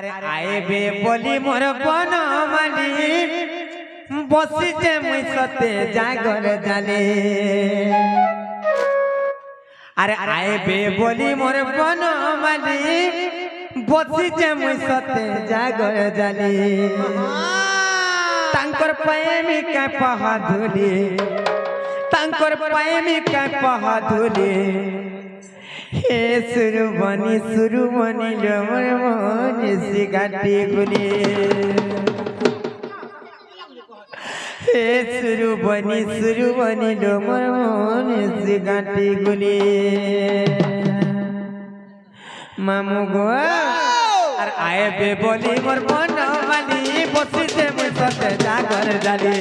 अरे आएबे बोली मोर बनमाली बसिचे मुई सते जागर जाले अरे आएबे बोली मोर बनमाली बसिचे मुई सते जागर जाले तांकर प्रेमिका पहाधुली तांकर प्रेमिका पहाधुली हे सुरुबनी डमर मन से गाटी गुली हे सुरुबनी डमर मन से गाटी गुली मामू गो और आए बे बोली मोर बनमाली बसिते मुई सते जागर जाली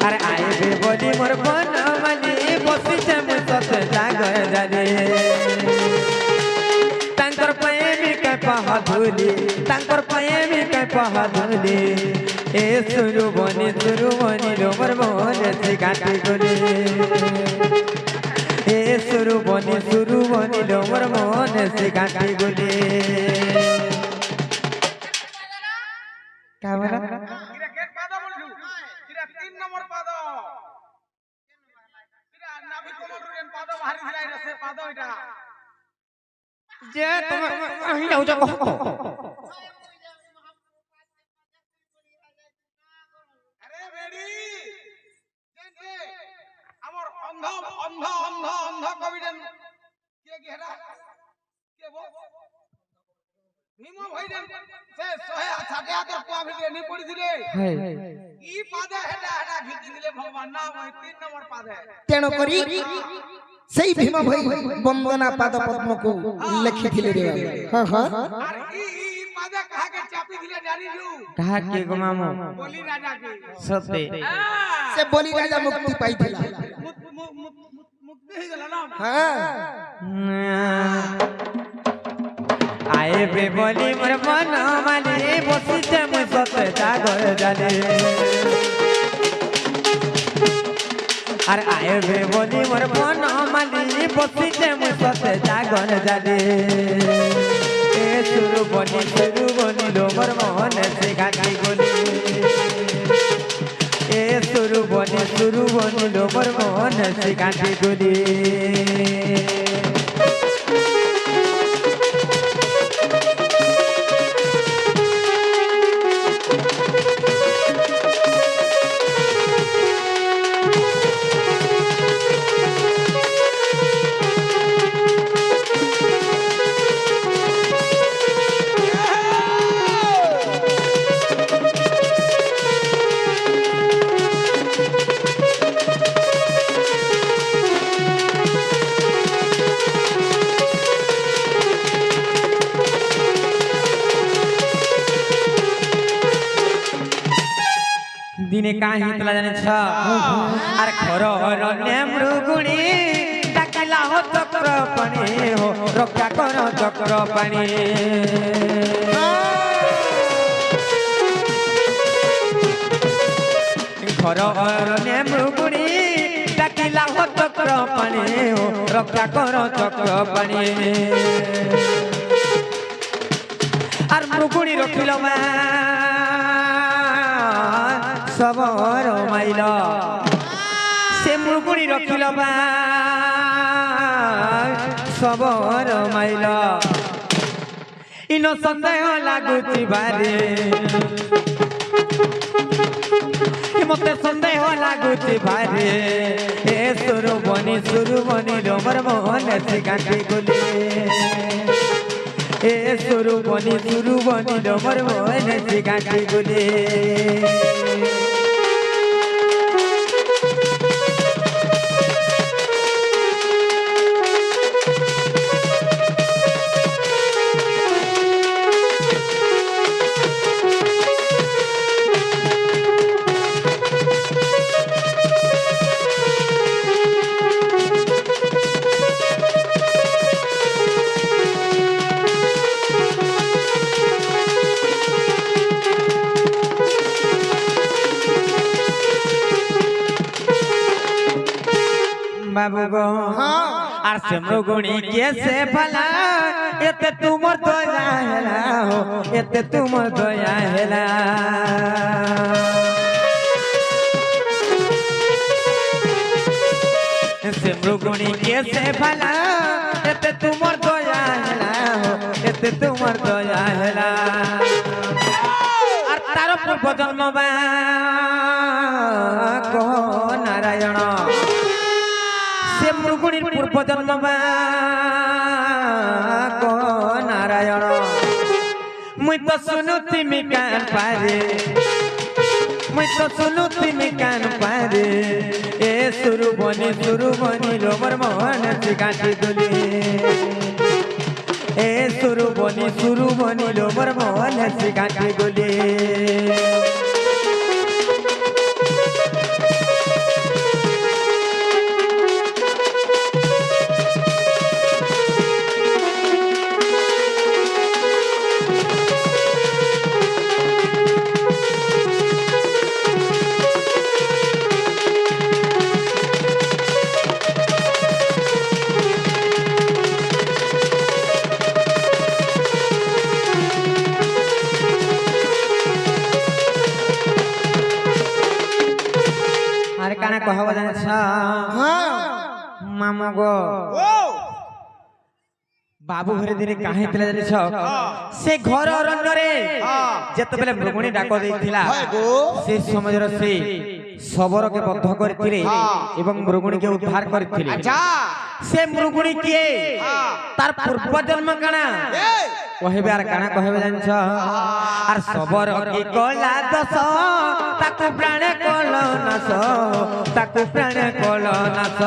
अरे आए बे बोली मोर बनमाली बसिचे मुई सते जागर जाले तांकर प्रेमिका पहाधुली तांकर प्रेमिका पहाधुली ए सुरुबनी डमर मन से गाटी गुली ए सुरुबनी डमर मन से गाटी गुली क्या बोला जे तुम अही जाऊ जा अरे बेडी जे हमर अंध कविजन के घेरा के बो भीम भइजन से 100 हाथ को भी नहीं पड़ी दिले ई पादे हेडा घिच दिले भगवान नाम 3 नंबर पादे तेणु करी सही भीम भाई वंदना पाद पद्म को लिखिथिले रे हां हां अरे ई पादे कहा के चापी दिले जानी जू कहा के गो मामू बोली राजा के सते से बोली राजा मुक्ति पाइथिला मुक्ति हो गेला ना हां आए बे बोली मोर बनमाली बसिचे मुई सते जागर जाले अरे आए बे बोली मोर बनमाली बसिचे मुई सते जागर जाले ए सुरुबनी डमर मन से गाटी गुली ए सुरुबनी डमर मन से गाटी गुली दिने काहे तला जाने छ अरे खरो रने मृगुणी डाकिला हो चक्र पानी हो रक्षा करो चक्र पानी खरो रने मृगुणी डाकिला हो चक्र पानी हो रक्षा करो चक्र पानी और मृगुणी रखिलो मा सबर माइल से मृगुणी रखिल बा सबर माइल इन सन्देह लागुची बारे मते सन्देह लागुची बारे ए सुरुबनी डमर मन से गाटी गुली ए सुरुबनी डमर मन से गाटी गुली बाबू गो हाँ আর সে মৃগুণী কে সে ভলা এতে তুমর দয়া হেলা হো এতে তুমর দয়া হেলা से मृगुणी कैसे भला एते तुमर दया हेला हो एते तुमर दया हेला और तारो पूर्व जन्म बा को नारायण से मृगुणी पूर्व जन्म बा को नारायण मुई तो सुनु तिमी कान पारे मुई तो सुनु तिमी कान पारे ए सुरु बनी लोमर मोहन गाठी दुली ए सुरु बनी लोमर मोहन गाठी दुली काना कहब जाने छ मामा गो बाबू घरे दिने काहे तिला जाने छ से घर अरण्य रे जते बेले मृगुणी डाक देथिला से समझर से सबर के बद्ध करथिले एवं मृगुणी के उद्धार करथिले अच्छा से मृगुणी के तार पूर्व जन्म काना कहबे आर काना कहबे जाने छ आर सबर के कला दस ताकू प्राण कल नास ताकू प्राण कल नास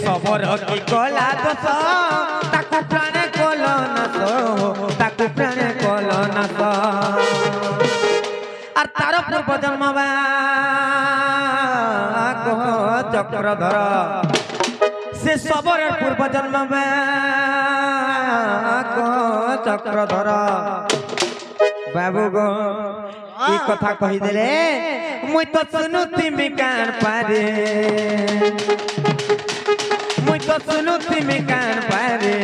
सबर की कला दस ताकू प्राण कल नास ताकू प्राण कल नास आर तार पूर्व जन्म बा चक्रधर से सबर पूर्व जन्म बा चक्रधर बाबू गो ई कथा कहि देले मुई तो सुनु तिमी कान पारे मुई तो सुनु तिमी कान पारे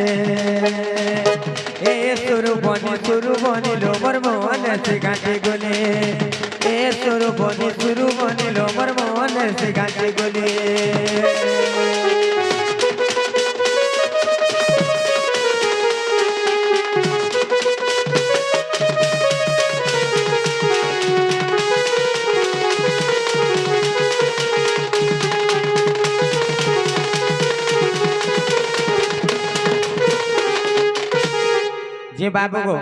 ए सुरु बनी लोमर मोहन से गाठी गोले ए सुरु बनी लोमर मोहन से गाठी गोले जे बाबू गो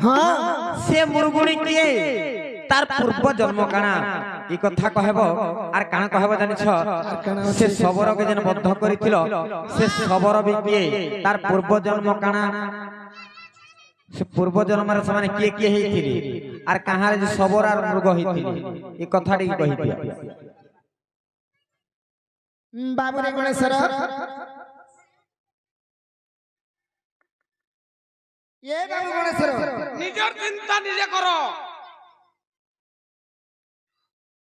हाँ से मुर्गुणी किए तार पूर्व जन्म काना ई कथा कहबो आर काना कहबो जानि छ से सबर के जन बद्ध करिथिलो से सबर भी किए तार पूर्व जन्म काना से पूर्व जन्म रे समान किए किए हेथिली आर कहां रे सबर आर मृग हेथिली ई कथा टी कहि दिया बाबू रे गणेशर ये बाबू गणेशर निजर चिंता निजे करो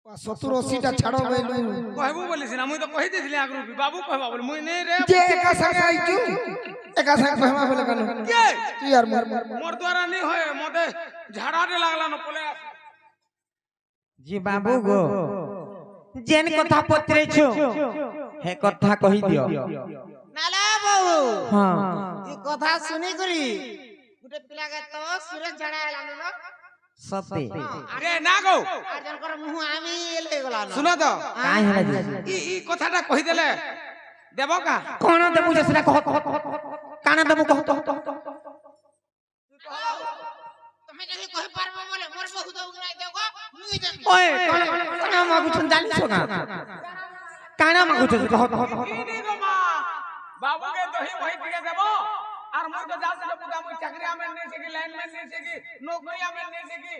70-80 टा छाड़ो बेलु कहबो बोलिस ना मुई तो कहि देथिले आगरु बाबू कहबा बोल मुई नै रे जे एका संग आइजु एका संग कहमा बोले कानो के तू यार मोर द्वारा नहीं होए मते झाड़ा रे लागला न पले जी बाबू गो जेन कथा पत्रे छु हे कथा कहि दियो नाला बाबू हां ई कथा सुनी करी गुटे पिला के तो सूरज झड़ा आलानो न सत्य अरे ना गो आर जनकर मुह आमी ले गला न सुनो तो काहे हला जी ई कथाटा कहि देले देबो का कोन देबु जे सेना कह काना देबु कह तमे जदी कहि पारबो बोले मोर बहुत उगराई देगो मुई देम ओए काना मागु छन जानि छोगा काना मागु छ कह बाबू के दही वही पिए देबो और मुई तो जास जे बुदा मुई चाकरी में नहीं सकी लाइन में नहीं सकी नौकरिया में नहीं सकी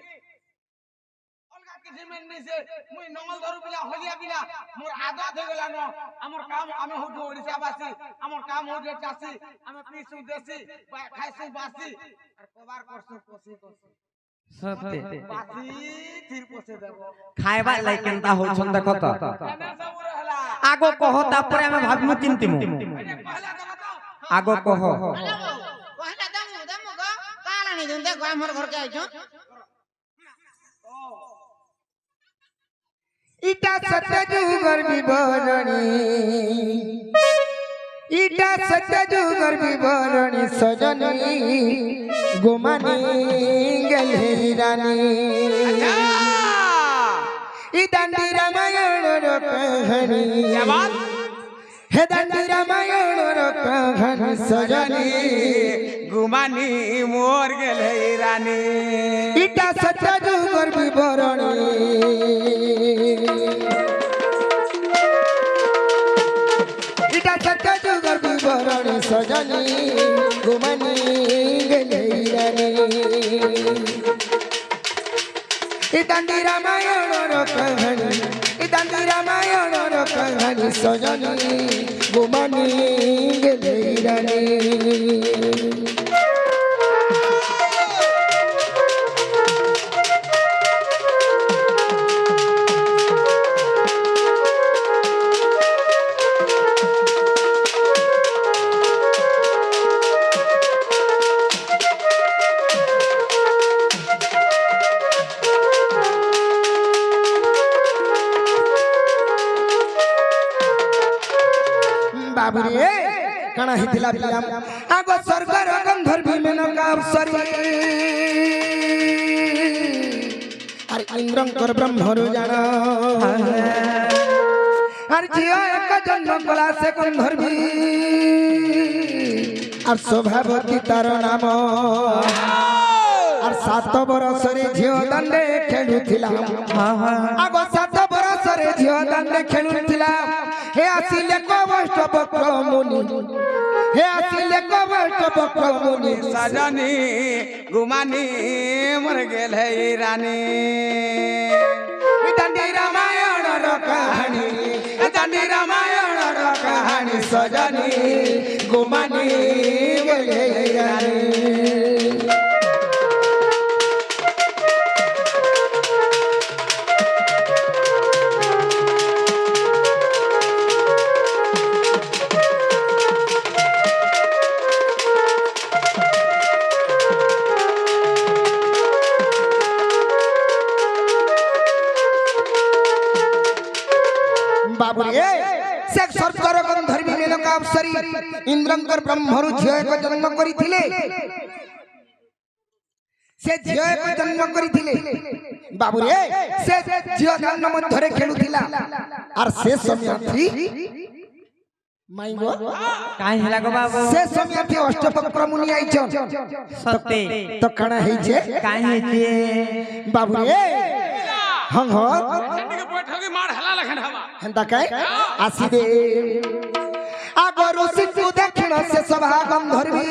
अलगा किसी में नहीं से मुई नंगल धरु बिला होलिया बिला मोर आदत हो गेला न हमर काम आमे हो ओडिसा वासी हमर काम हो जे चासी आमे पीसु देसी खाइसु बासी और कोबार करसु कोसी সত্যি বাসি থির পছে দেব খাইবা লাই কেনতা হউছন দেখো তো এনে সবুর হলা আগো কহ তারপরে আমি ভাবিমু চিন্তিমু এনে পহলা দেব তো আগো কহ কহিলা দমু দমু গো কালানি দুন দেখো আমার ঘরকে আইছো ইটা সত্যযুগর বিবরণী ইটা সত্যযুগর বিবরণী সজনী গোমানি গেলহেরি রানী ই দান্ডি রামায়ণর কাহিনী হে দান্ডি রামায়ণর কাহিনী সজনী গুমানি মোর গেলে রানী ইটা সত্যযুগর বিবরণী ইটা সত্যযুগর বিবরণী সজনী গুমানি গেলে রানী ই দান্ডি রামায়ণর কাহিনী ই দান্ডি রামায়ণর কাহিনী সজনী গুমানি গেলে রানী বাবুরে কানা হিতিলা বিলাম আগ স্বর্গর গন্ধর্বী মেনকা অপ্সরী আর ইন্দ্রঙ্কর ব্রহ্মরু জান আর ঝিও এক জন্ম কলা সে গন্ধর্বী আর শোভাবতী তার নাম আর 7 বরসরে ঝিও দাণ্ডে খেলুছিলাম আগ 7 বরসরে ঝিও দাণ্ডে খেলুছিলাম হে আসিলে কবষ্ট বক্র মুনি হে আসিলে কবষ্ট বক্র মুনি সজনী গুমানি মোর গেলে রানী দাণ্ডি রামায়ণর কাহিনী দাণ্ডি রামায়ণর কাহিনী সজনী গুমানি গেলে রানী বাবুরে সে স্বর্গর গন্ধর্বী মেনকা অপ্সরী ইন্দ্রঙ্কর ব্রহ্মরু ঝিও এক জন্ম করিଥିଲେ সে ঝিও এক জন্ম করিଥିଲେ বাবুরে সে ঝিও জন্ম মধ্যরে খেলুছিলা আর সে সময়াথি মাইগো কাই হেলা গো বাবু সে সময়াথি অষ্টবক্র মুনি আইছন সত্যি তো কানা হইছে কাই হেছে বাবুরে হং হ এদিকে বৈঠকে মার হেলা লেখেন হবা হেন্তা কাই আসিবে আগর সিন্ধু দক্ষিণ সে সভা গন্ধর্বী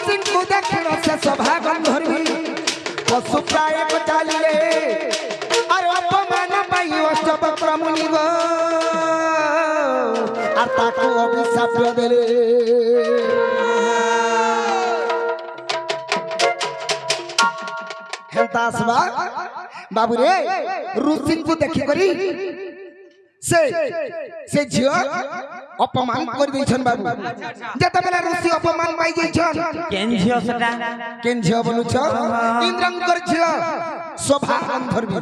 সিন্ধু দক্ষিণ সে সভা গন্ধর্বী পশু প্রায় চালিলে আর অপমান পাই অষ্টবক্র মুনি গো আর তাকে অভিশাপ দেলে হেন্তা আসবা বাবুরে ঋষিଙ୍କୁ দেখি করি সে ঝিও অপমান করে দিয়েছেন বাবু যেতবেলে ঋষি অপমান পাই যাইছেন কেন ঝিও সেটা কেন ঝিও বলুছ ইন্দ্রঙ্কর ঝিও শোভা গন্ধর্বী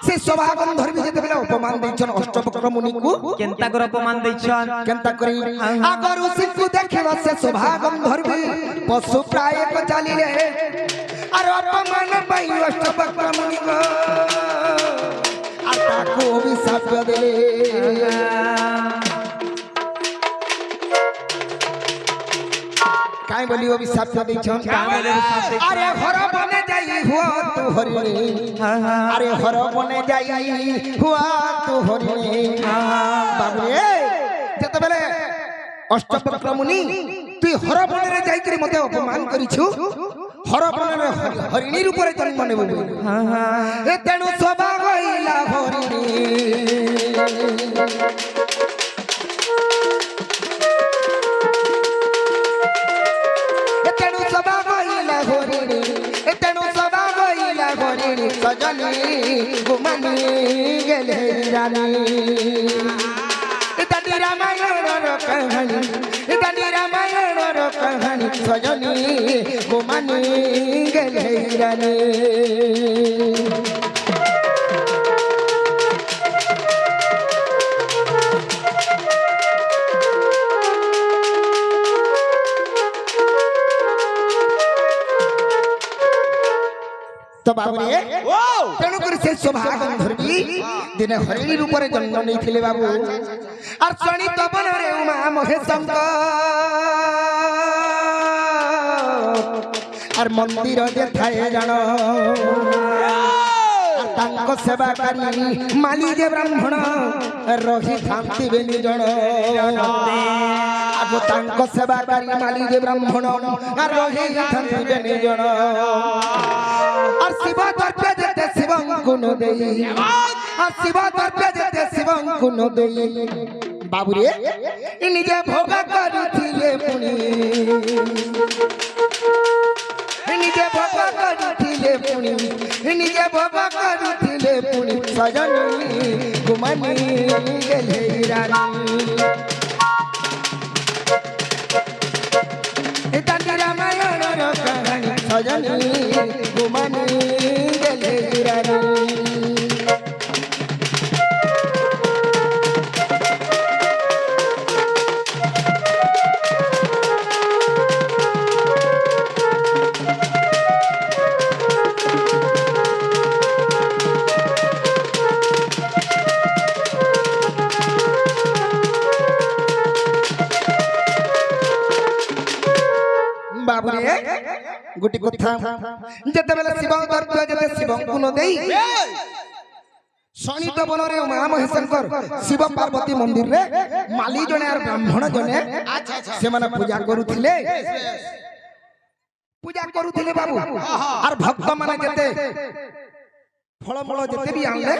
সে শোভা গন্ধর্বী যেতবেলে অপমান দিয়েছেন অষ্টবক্র মুনিକୁ কেনতা করে অপমান দিছন কেনতা করি আগর ঋষিଙ୍କୁ দেখিব সে শোভা গন্ধর্বী পশু প্রায় চালিলে আর অপমান পাই অষ্টবক্র মুনিକୁ আর তাকে অভিশাপ দেলে কাই বলি অভিশাপ দিছন আরে হর বনে যাই হুয়া তু হরিণী আরে হর বনে যাই হুয়া তু হরিণী বাবুরে যেতবেলে অষ্টবক্র মুনি তুই হর বনে যাইকরি মতে অপমান করিছু হর বনে হরিণী রূপে জন্ম নেব তেণু সবা হইলা হরিণী पुणी सजनी गुमानी गेले रानी इतानी रामायण कहानी इतानी रामायण कहानी सजनी गुमानी गेले रानी तो बाबू रे तेणु कर से सौभाग्य धरबी दिने हरिणी रूप रे जन्म नहीं थिले बाबू और शनि तपन रे उमा महेशंकर और मंदिर जे थाए जानो तांको सेवा करी माली जे ब्राह्मण रही थांती बेनी जण आगो तांको सेवा करी माली जे ब्राह्मण रही थांती बेनी जण और शिव दर्पे जेते शिवं गुण देई और शिव दर्पे जेते शिवं गुण देई बाबू रे निजे भोग करुथिले पुणी निजे भोग करुथिले पुणी निजे भोग करुथिले पुणी सजनी गुमानी गेले रानी इतानी रामायण कहानी सजनी गुमानी गेले रानी बाबू रे गुटी कथा जते बेले शिव दर्पे जते शिवं गुण देई शनि तपन रे उमा महेशंकर शिव पार्वती मंदिर रे माली जने और ब्राह्मण जने से माने पूजा करूथिले बाबू और भक्त माने जते फल फल जते भी आनले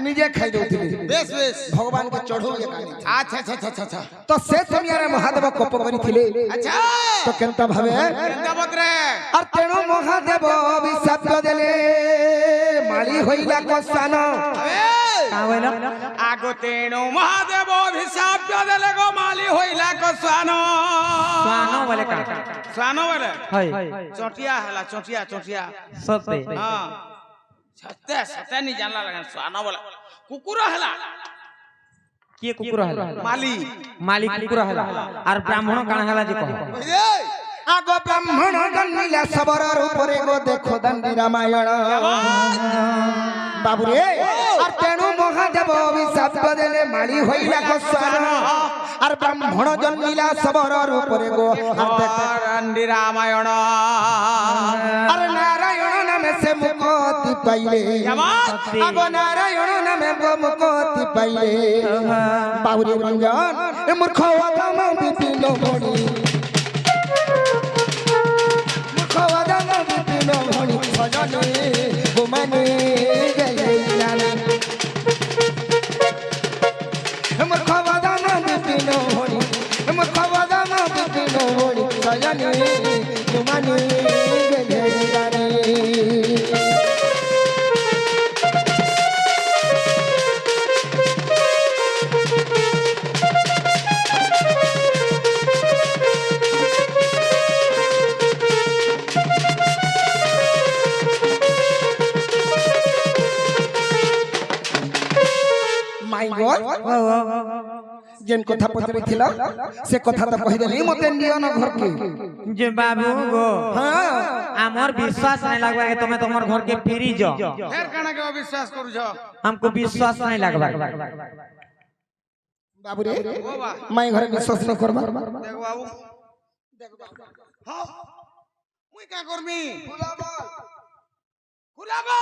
निजे खाई दउथिले बेस बेस भगवान के चढ़ो ये कानी अच्छा तो से समय रे महादेव कोप करिथिले अच्छा तो केनता भावे केनता बतरे और तेणु महादेव अभिशाप देले माली होइला को सान का होइला आगो तेणु महादेव अभिशाप देले गो माली होइला को स्वानो बोले का स्वानो बोले हाय चोटिया हला चोटिया सते हां सत्य नहीं जानला लगन स्वानो बोला कुकुर हला के कुकुर हला माली कुकुर हला और ब्राह्मण काना हला जे कह आगो ब्राह्मण जन्मिला सबर रूपरे गो देखो दंडी रामायण बाबू रे और तेणु महादेव अभिशाप देले माली होइला को स्वान और ब्राह्मण जन्मिला सबर रूपरे गो दंडी रामायण और नारायण नामे से मुक्ति पाइले आगो नारायण नामे गो मुक्ति पाइले बाबू रे रंजन ए मूर्ख वादम विपिन मणि खवदम विपिन मणि सजनी गुमानी गेले रानी हमर खवदम विपिन मणि हमर खवदम विपिन मणि सजनी गुमानी गेले रानी जेन कथा पचरे थिला से कथा त कहि देली मते नियो न घर के जे बाबू गो हां हमर विश्वास नहीं लगबा के तुम तोमर घर के फिरी जो फेर काना के विश्वास करू छ हमको विश्वास नहीं लगबा बाबू रे मैं घर विश्वास नहीं करबा देखो बाबू हां मुई का करमी खुलाबो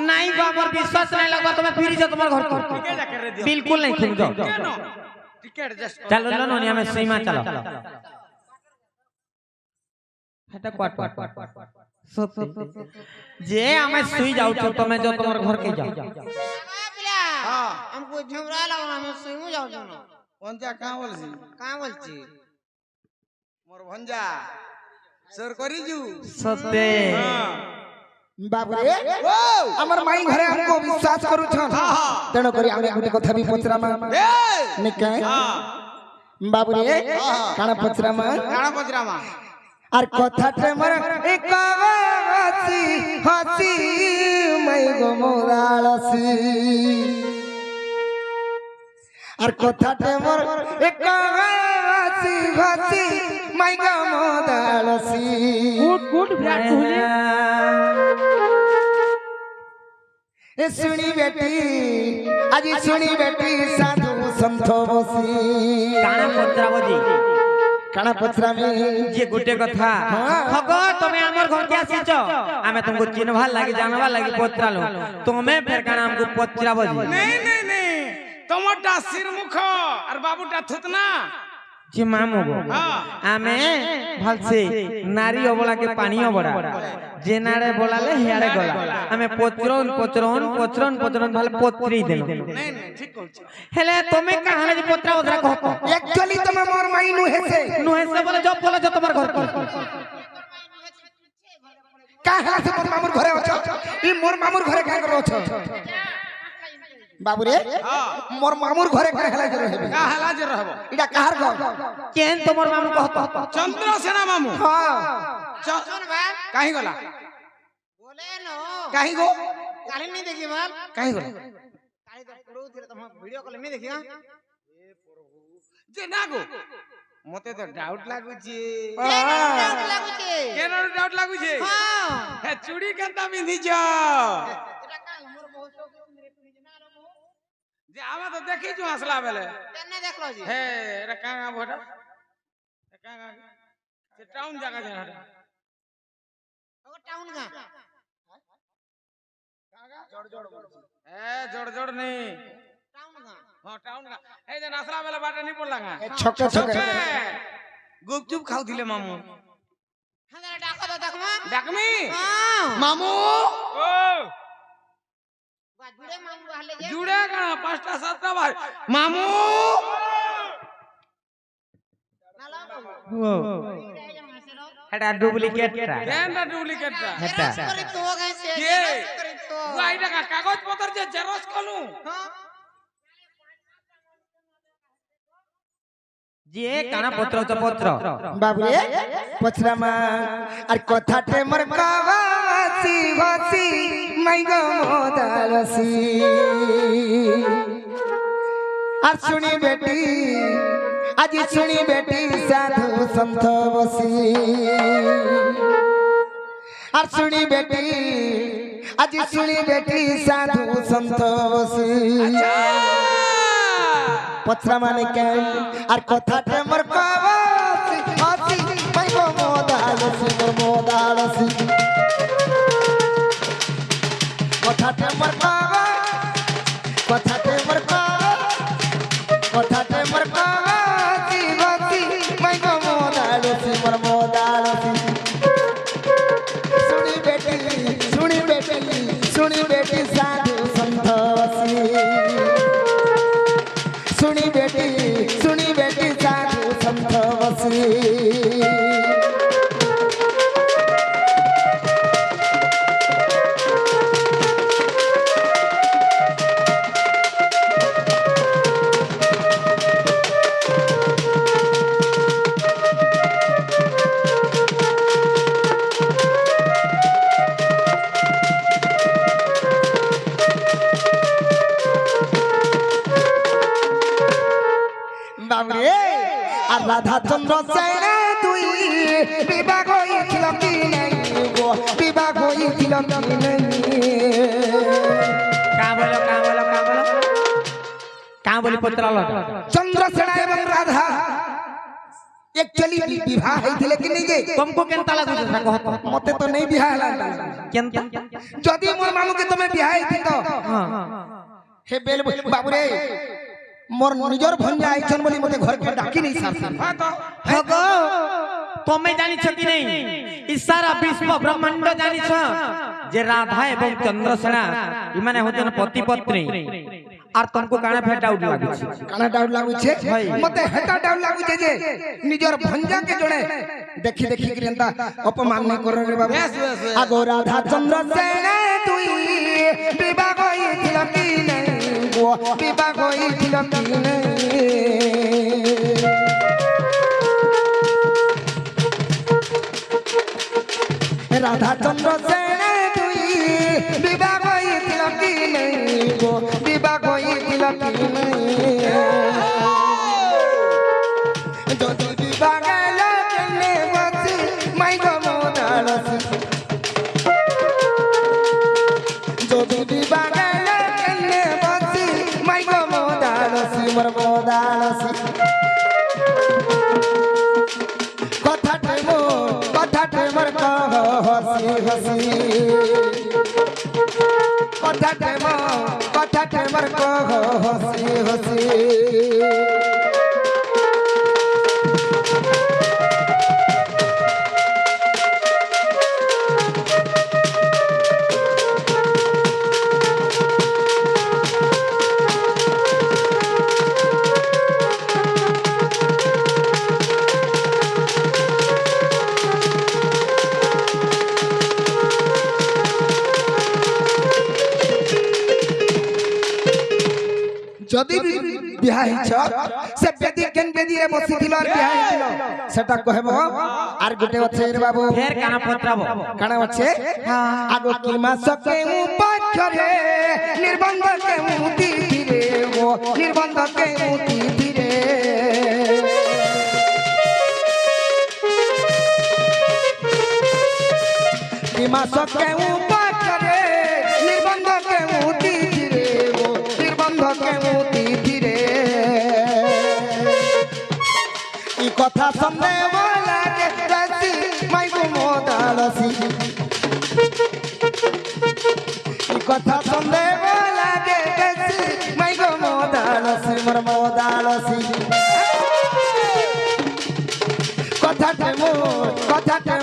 नहीं बाबर विश्वास नहीं लगबा तुम्हें फिरी जो तुम्हार घर टिकट कर दियो बिल्कुल नहीं खुल दो टिकट जस्ट चलो लो नोनिया में सीमा चलो हटा क्वाट सब जे हमें सुई जाऊ तो तुम्हें जो तुम्हार घर के जाओ हां हमको झमरा लगा हम सुई जाऊ न भंजा का बोलছি मोर भंजा सर करी जू सते बाबरे हमर माई घरे हमको विश्वास करू छन तेनो करी हम गुटे कथा भी पचरामा निके बाबरे काना पचरामा आर कथाटे मर एक हसी हसी मै गो मोरालसी आर कथाटे मर एक हसी हसी मै गो मोरालसी गुड विराट कोहली ए सुनी बेटी आज सुनी बेटी साधु संत बसी काना पचरा में जे गुटे कथा हगो तमे हमर घर के आसीच आमे तुमको चिन्हवा लागी जानवा लागी पचरालो तमे फेर काना हमको पचराबो जी नहीं तमटा सिरमुख और बाबूटा थुतना जे मामो गो आमे भलसे नारी अबला के पानी अबड़ा जे नारे बोलाले हेयारे गला आमे पचरन भले पचरी देलो नहीं ठीक कहछ हेले तमे कहाले जे पचरा ओदरा कहतो एक्चुअली तमे मोर माई नु हेसे बोले जो तुम्हार घर की काहे से मोर मामुर घरे अछ ई मोर मामुर घरे का करो अछ बाबू रे मोर मामुर घरे का हला जरे हेबे का हला जरे रहबो इडा कहार घर केन तोमर मामू कहतो चंद्रसेना मामू हां सुन बा काहे गला बोले नो काहे गो काहे नहीं देखी माल काहे गला काहे तो पड़ो थे तुम वीडियो कॉल नहीं देखिया जे ना गो मते तो डाउट लागु छी डाउट लागु छे केन डाउट लागु छी हां हे चूड़ी केनता बिंधी छ एटा का हमर बहुत शौक मेरे पिनी ना रो जे आवा तो देखी छु हसला बेले केने देखलो जी हे एरा कागा भोटा कागा से टाउन जगह जे हटा ओ टाउन का जोड़ नहीं टाउन का हां टाउन का ए जे नसला बेले बाटे नहीं पड़ला का छक्के गुपचुप खाउ दिले मामू हमरा डाका तो देखमा डाकमी हां मामू ओ बा जुड़े मामू रहले जे जुड़े का पांचटा सातटा भाई मामू नाला वो हेटा डुप्लीकेट केनटा डुप्लीकेट हेटा करी तो गए से के करी तो आइडा का कागज पत्र जे जेरॉक्स कलू हां जे काना पत्र बाबू रे पचरा मा आर कथाटे मर कावासी वासी मै गो मोदालसी आर सुनी बेटी आज सुनी बेटी साधु संत बसी आर सुनी बेटी आज सुनी बेटी साधु संत बसी पचरा माने के आर कथाटे मर कावासी वासी मै गो मोदालसी कथाटे मर कथाटे मर कावासी वासी मै गो मोदालसी सुनी बेटी साधु संत बसी सुनी बेटी साधु संत बसी बाबरे আর রাধা চন্দ্র সেনা তুই বিবাহ হয়েছিল কি নাই গো বিবাহ হয়েছিল কি নাই का बोली पचरालो চন্দ্র সেনা এবং রাধা एक्चुअली विवाह হয়েছিল কি নাই গে तुमको केनता लागु कहतो মতে তো নেই বিবাহ হলা केनता যদি মোর মামু কে তুমি বিবাহ হইতি তো हां हे बेल बाबूरे मोर निजर भंजा आइछन बोली मते घर के डाकी नहीं सारसन हां तो हगो तमे जानि छ कि नहीं ई सारा विश्व ब्रह्मांड जानि छ जे राधा एवं चंद्रसेना इ माने होतन पति पत्नी আর तुमको काना फेर डाउट लागु কানা ডাউট লাগুছে ভাই। মতে হেটা ডাউট লাগুছে যে নিজর ভঞ্জা কে জনে দেখি দেখি কি এন্তা অপমান ন করে রে বাবু বেশ, বেশ, বেশ। আগো রাধা চন্দ্র সেন তুই বিবাহ হইছিল কি নাই গো বিবাহ হইছিল কি নাই রাধা চন্দ্র সেন তুই বিবাহ হইছিল কি নাই গো বিবাহ হইছিল কি নাই যদি বিবাহ গেল কেনে বসি মাই গো মোদালসি যদি বিবাহ গেল কেনে বসি মাই গো মোদালসি মোর মোদালসি কথাতে মোর কহ হসি হসি কথাতে মোর কহ হসি হসি যদি বিয়া হইছ সে বেদি কেন বেদি রে বসিছিল আর বিয়া হইছিল সেটা কহব আর গুটে আছে রে বাবু फेर काना पत्राबो কানা আছে আগো কি মাস কে উপক্ষরে নির্বন্ধ কে মুতি ফিরে ও নির্বন্ধ কে মুতি ফিরে কি মাস কে উপক্ষরে নির্বন্ধ কে মুতি ফিরে ও নির্বন্ধ কে মুতি ফিরে ই কথা সন্দেহ লাগে রাসি মাই গো মোদালসি ই কথা সন্দেহ লাগে রাসি মাই গো মোদালসি মোর মোদালসি কথাতে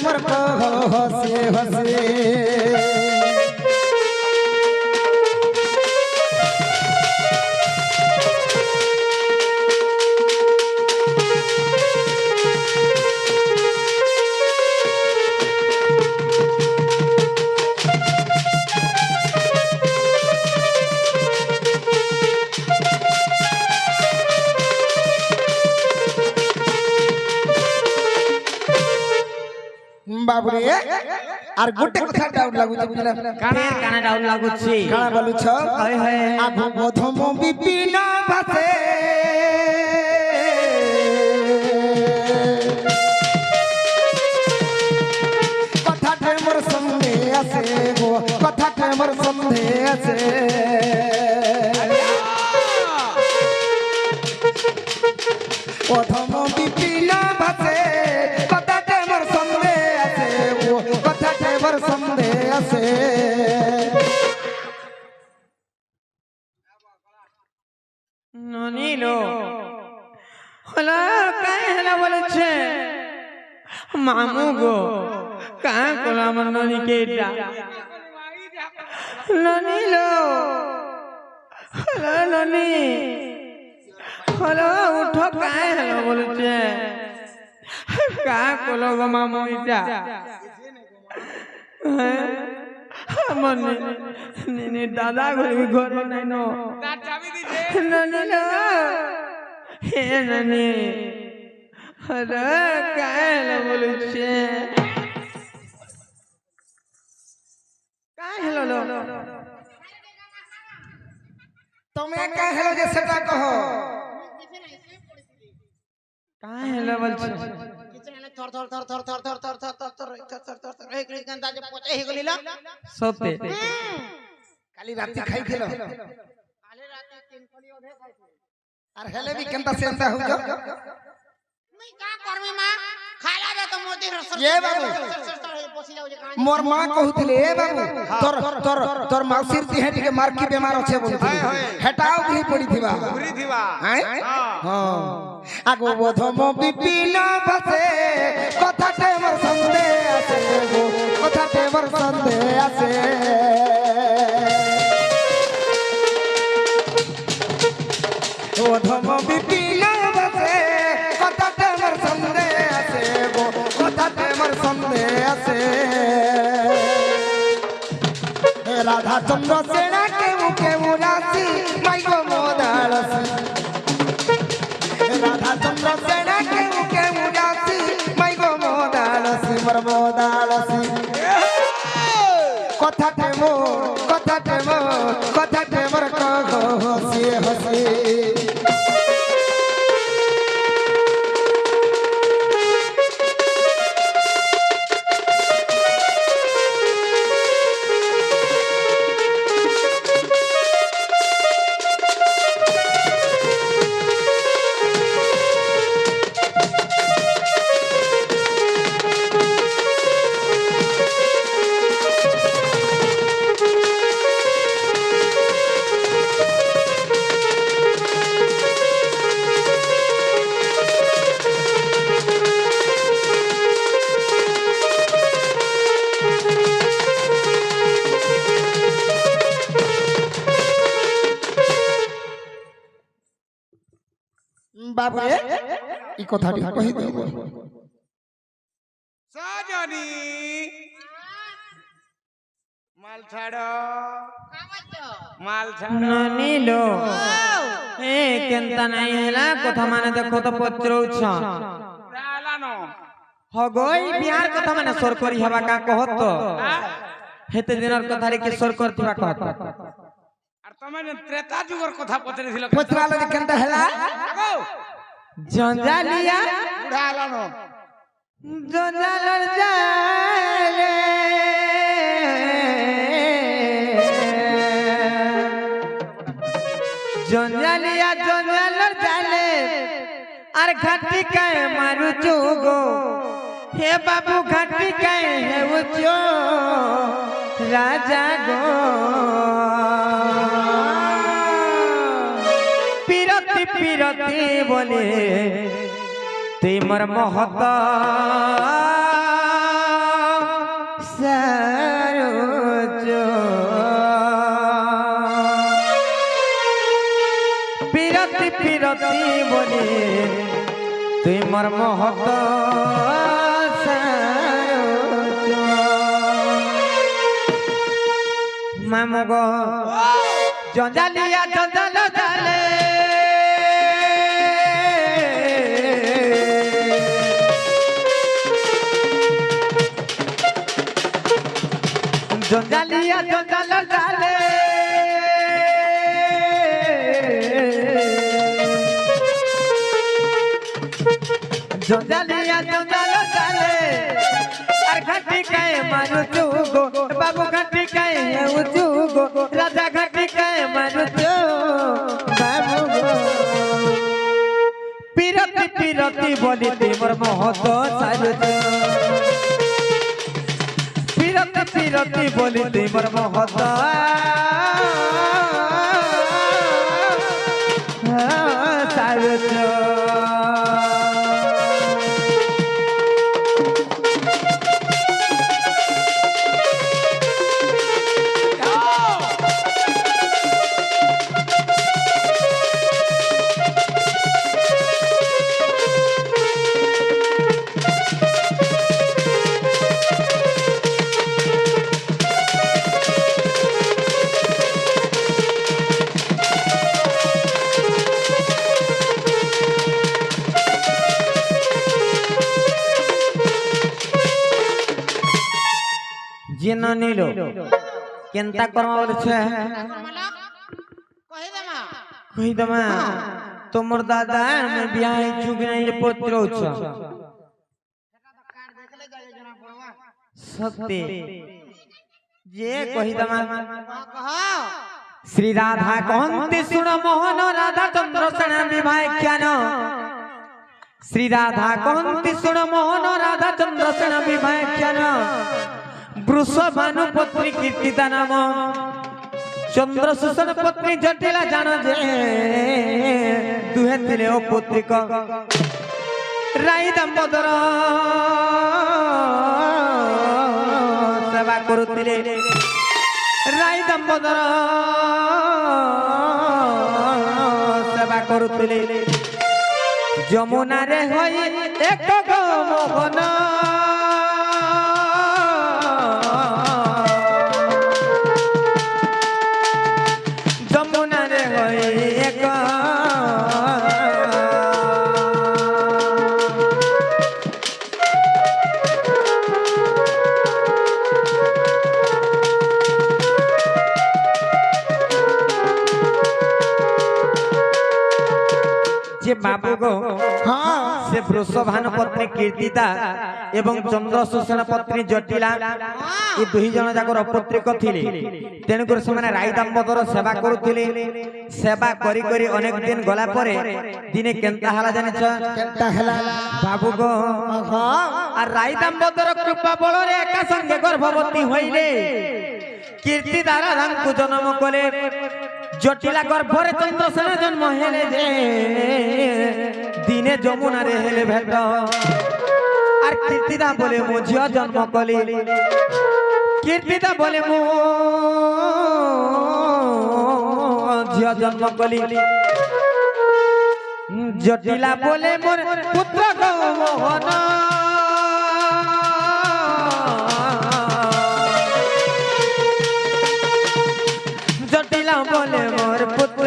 মোর কহ হসি হসি বাবুরে আর গোটে কথা ডাউট লাগুছে বুঝলা फेर काना डाउट लागु কানা বলুছ हाय हाय আগু প্রথম বিপিন ভাসে কথাতে মোর সন্দেহ আছে গো কথাতে মোর সন্দেহ আছে প্রথম বিপিন ভাসে কথাতে মোর সন্দেহ আছে গো কথাতে মোর সন্দেহ আছে ননিলো হলা কাই হেলা বলেছে মামু গো কাই কোলা আমার ননি কে এটা ননিলো হলা ননি হলা উঠো কাই হেলা বলেছে কাই কোলা গো মামু এটা আমার নে দাদা ঘর নাই নো তার চাবি দিছে ননিলো হে ননি হরে কাহেলা বলছে কাহেলা লো তুমি কে হেলো যে সেটা কহ কাহেলা বলছে থর থর থর থর থর থর থর থর থর থর থর থর থর থর এই কান্তা যে পচে হে গলিলা সতে কালি রাতে খাইছিল কালে রাতে 3 কলি ওধে খাইছে আর হেলে বি কেনতা সেনতা হউছ মুই কা করমি মা খাইলা বে তো মোদি রস এ বাবু। বসি যাও যে কান মোর মা কহুଥିଲେ এ বাবু তোর তোর তোর মাউসির দিহে টিকে মারকি বেমার আছে বলছিলি হেটাও কি পড়িথিবা ঘুরি দিবা হ্যাঁ হ্যাঁ আগো প্রথম বিপিন ভাসে কথাতে মোর সন্দেহ আছে গো কথাতে মোর সন্দেহ আছে চন্দ্র সেনা কেউ কেউ রাশি মাইগো মোদালসি রাধা চন্দ্র সেনা কেউ কেউ রাশি মাইগো মোদালসি মোর মোদালসি কথাতে মোর হসি হসি বাবুরে এই কথাটি কই দেব সজনী মাল ছাড়ো মাল ছাড়ো নীলো এ কেনতা নাই হেলা কথা মানে দেখো তো পত্রউছ রালানো হগই বিহার কথা মানে সর করি হবা কা কহত হেতে দিনর কথা রে কি সর করতিবা কহত আর তুমি ত্রেতা যুগর কথা পচরেছিল পত্রালে কেনতা হেলা জঞ্জালিয়া রালানো জঞ্জালর জালে জঞ্জালিয়া জঞ্জালর জালে আর ঘাটি কায় মারু চুগো হে বাবু ঘাটি কায় হেউচো রাজা গো পিরতি পিরতি বলে তুমর মহত সরোজো পিরতি পিরতি বলে তুমর মহত সরোজো মামগ জঞ্জালিয়া জঞ্জাল জালে জঞ্জালিয়া জঞ্জাল জালে জঞ্জালিয়া জঞ্জাল জালে আর ঘাটি কায় মারু চুগো বাবু ঘাটি কায় উচুগো রাজা ঘাটি কায় মারু চো বাবু গো পিরতি পিরতি বলি তোমার মহত সাজো পিরতি পিরতি বলি তোমার মহত সাজো জিন নিল কেনতা করমা বলছে কই দমা তোমার দাদা আমি বিয়াহ চুক নাই পত্র উচ্চ সত্যি যে কই দমা শ্রী রাধা কহন্তি শুন মোহন রাধা চন্দ্র সেনা বিবাহ জ্ঞান শ্রী রাধা কহন্তি শুন মোহন রাধা চন্দ্র সেনা বিবাহ জ্ঞান বৃষভানু পত্নী কীর্তিতা নাম চন্দ্র সুষণ পত্নী জটিলা জান যে দুহে ଥିଲେ ও পুত্রিক রাই দামোদর সেবা করুଥିଲେ রাই দামোদর সেবা করুଥିଲେ যমুনারে হই এক গো মোহন যে বাবু গো হ্যাঁ সে বৃষভান পত্নী কীর্তিতা এবং চন্দ্রসূষণ পত্নী জটিলা এই দুই জন যাক অপুত্রিক ଥିଲେ তেণুকরি ସେମାନେ রাই দাম্পত্যর সেবা করুଥିଲେ সেবা করি করি অনেক দিন গলা পরে দিনে কেন্তা হেলা জানিছ কেনটা হেলা বাবু গো হ্যাঁ আর রাই দাম্পত্যর কৃপা বলরে একা সঙ্গে গর্ভবতী হইলে কীর্তি দ্বারা রামকু জন্ম কলে জটিলা গর্ভরে চন্দ্রসেন জন্ম হেলে যে দিনে যমুনারে হেলে ভেট আর কীর্তিদা বলে মো ঝিও জন্ম কলি কীর্তিদা বলে মো ঝিও জন্ম কলি জটিলা বলে মোর পুত্র গৌমোহন জটিলা বলে মোর পুত্র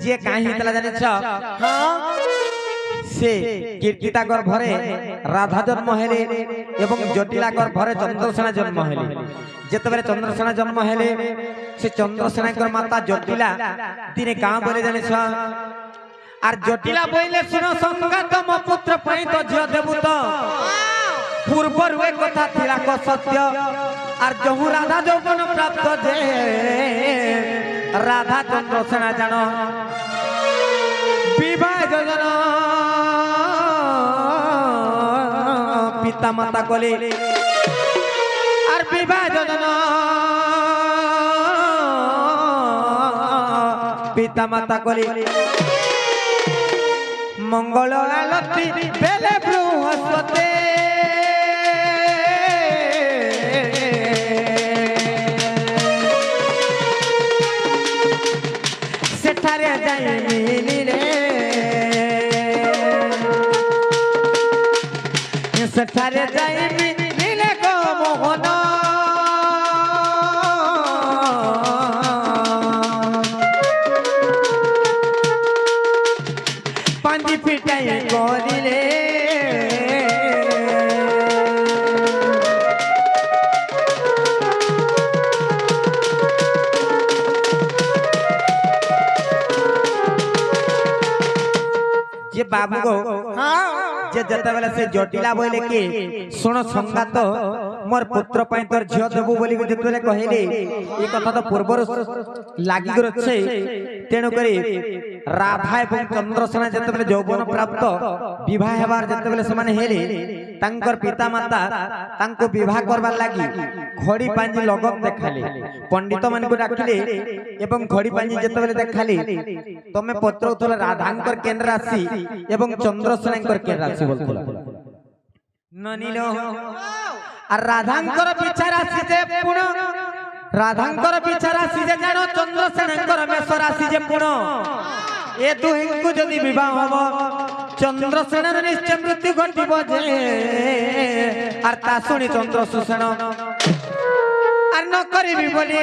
যে কাহি হেতলা জানিছ সে কীর্তিতা গর্ভরে রাধা জন্ম হেলে এবং জটিলা গর্ভরে চন্দ্রসেনা জন্ম হেলে যেতবেলে চন্দ্রসেনা জন্ম হেলে সে চন্দ্রসেনাঙ্কর মাতা জটিলা দিনে কাঁ বলে জানিছ আর জটিলা বইলে শুন সংগাত মো পুত্র পাই তো ঝিও দেবু তো পূর্বরু এ কথা থিলা ক সত্য আর যহু রাধা যৌবন প্রাপ্ত যে রাধা চন্দ্রসেনা জান বিবাহ যোজনা পিতা মাতা কলে আর বিবাহ যোজনা পিতা মাতা কলে মঙ্গল আলতি বেলে বৃহস্পতি সেঠারে যাই মিলিলে সেঠারে যাই মিলিলে গো মোহন পাঞ্জি পিটাই করিলে যে বাবু গো যে যেতেবেলে সে জটিলা বইলে কি শুণ সংগাত মোর পুত্র পাই তোর ঝিও দেবু বলি যেতেবেলে কহিলে এই কথা তো পূর্বরু লাগি রচ্ছে তেণু করে রাধা এবং চন্দ্রসেনা যেতেবেলে যৌবন প্রাপ্ত বিবাহ হেবার যেতেবেলে সেমানে হেলে তাঙ্কর পিতা মাতা তাঙ্কু বিবাহ করবার লাগি ঘড়ি পাঞ্জি লগন দেখালে পণ্ডিত মানকু ডাকিলে এবং ঘড়ি পাঞ্জি যেতেবেলে দেখালে তুমি পত্র উত্তর রাধাঙ্কর কেন্দ্র রাশি এবং চন্দ্রসেনাঙ্কর কেন্দ্র রাশি বলছিল ননিল আর রাধাঙ্কর পিছা রাশি যে পুণ রাধাঙ্কর পিছা রাশি যে জানো চন্দ্রসেনাঙ্কর মেষ রাশি যে পুণ এ দুহিঙ্কু যদি বিবাহ হব চন্দ্রসেনার নিশ্চয় মৃত্যু ঘটিব যে আর তা শুনি চন্দ্রসূষণ আর ন করিবি বলি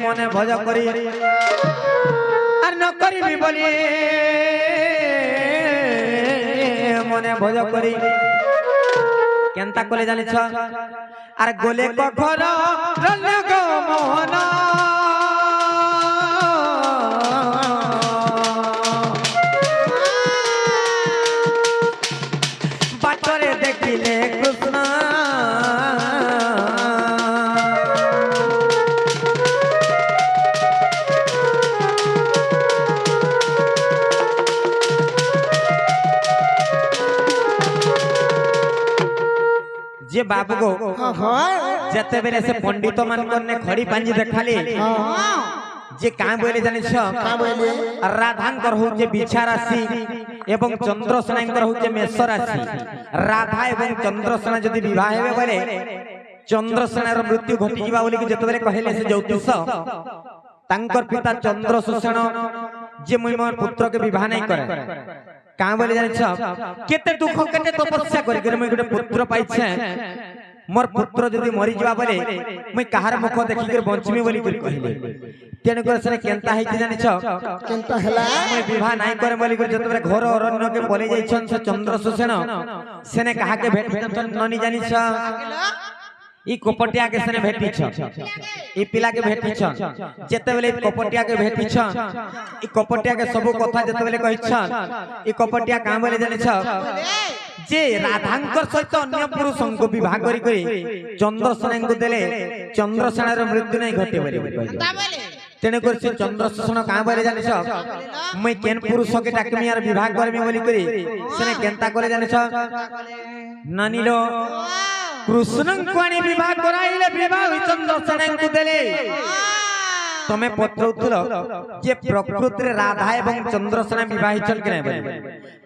মনে ভজ করি আর ন করিবি বলি মনে ভজ করি কেনতা কলে জানিছ আর গোলে কখর রণ্য গো মোহন বাটরে দেখিলে কৃষ্ণ যে বাবু গো যেতেবেলে সে পণ্ডিত মানকর নে খড়ি পাঞ্জি দেখালে যে কাঁ বইলে জানিছ রাধাঙ্কর হচ্ছে বিছা রাশি এবং চন্দ্রসেনাঙ্কর হচ্ছে মেষ রাশি রাধা এবং চন্দ্রসেনা যদি বিবাহ হেবে বলে চন্দ্রসেনার মৃত্যু ঘটি যা বলি যেতেবেলে কহিলে সে জ্যোতিষ তাঙ্কর পিতা চন্দ্রসূষণ যে মুই মোর পুত্রকে বিবাহ নাই করে কাঁ বলে জানিছ কেতে দুঃখ কেতে তপস্যা করি মুই গোটে পুত্র পাইছে मोर पुत्र जदि मरी जवा बोले मुई कहार मुख देखि कर बंचमी बोली कर कहले तेन कर सने केनता हेति जानि छ केनता हला मुई विवाह नाही करे बोली कर जतबे घर अरण्य के पले जाई छन से चंद्रसेन सेने कहा के भेट ननी जानि छ ई कोपटिया के सने भेटी छ ई पिला के भेटी छ जेते बेले कोपटिया के भेटी छ ई कोपटिया के सब कथा जेते बेले कहि छ ई कोपटिया का बोले जानि छ जे राधांकर सहित अन्य पुरुषों को विवाह करी करी चंद्रसेन को देले चंद्रसेन रो मृत्यु नहीं घटे बोले कहले तेने कर से चंद्रसेन का बोले जानि छ मैं केन पुरुष के डाकमी यार विवाह करमी बोली करी सेने केनता करे जानि छ नानीलो कृष्ण कोणी विवाह कराइले विवाह चंद्रसेन को देले तमे पत्रउतल जे प्रकृति रे राधा एवं चंद्रसेन विवाह चल के नहीं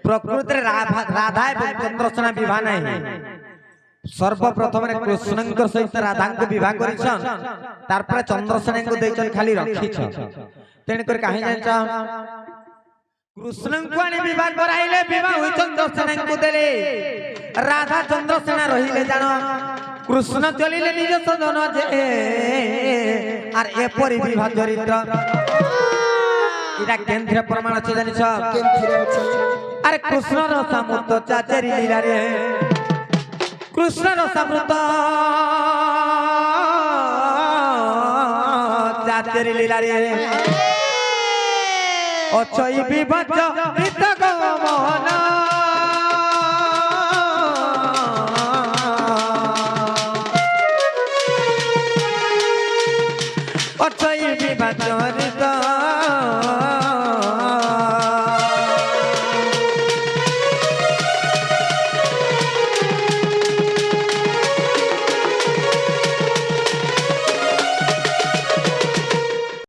प्रकृति रे राधा एवं चंद्रसेन विवाह नहीं सर्वप्रथम रे कृष्ण के सहित राधा को विवाह करी छन तार पर चंद्रसेन को देचन खाली रखी छ तेन कर काहे जान छ कृष्ण कोणी विवाह कराइले विवाह चंद्रसेन को देले राधा चंद्रसेन रहिले जानो कृष्ण चलिले निज सदन जे आर ए परि विवाह चरित्र इरा केंद्र प्रमाण छ जानि छ केनथिरे अछि अरे कृष्ण र सामुत चाचरी लीला रे कृष्ण र सामुत चाचरी लीला रे अचई विवाह चरित्र गमन अचई विवाह चरित्र